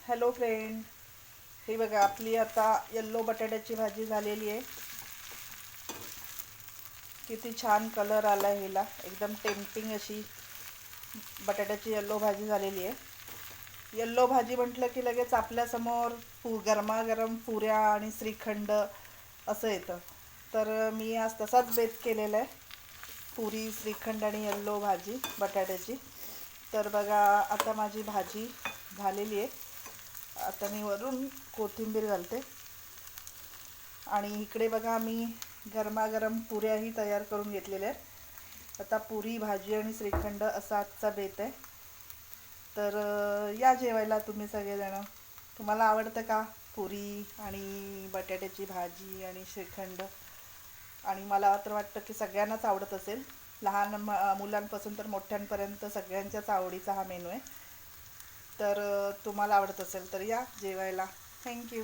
Hello friend, हे बघा आपली आता येल्लो बटाट्याची भाजी झालेली आहे. किती छान कलर आला आहे हिला, एकदम टेम्पटिंग अशी बटाट्याची येल्लो भाजी झालेली आहे. येल्लो भाजी म्हटलं की लगेच आपल्यासमोर गरमागरम पुऱ्या आणि श्रीखंड असं येतं. तर मी आज तसाच बेत केलेला आहे, पुरी श्रीखंड आणि येल्लो भाजी बटाट्याची. तर बघा आता माझी भाजी झालेली आहे. आता मी वरून कोथिंबीर घालते आणि इकडे बघा मी गरमागरम पुऱ्याही तयार करून घेतलेल्या आहेत. आता पुरी भाजी आणि श्रीखंड असा आजचा बेत आहे. तर या जेवायला तुम्ही सगळेजण. तुम्हाला आवडतं का पुरी आणि बटाट्याची भाजी आणि श्रीखंड? आणि मला तर वाटतं की सगळ्यांनाच आवडत असेल, लहान मुलांपासून तर मोठ्यांपर्यंत सगळ्यांच्याच आवडीचा हा मेनू आहे. तर तुम्हाला आवडत असेल तर या जेवायला. थँक्यू.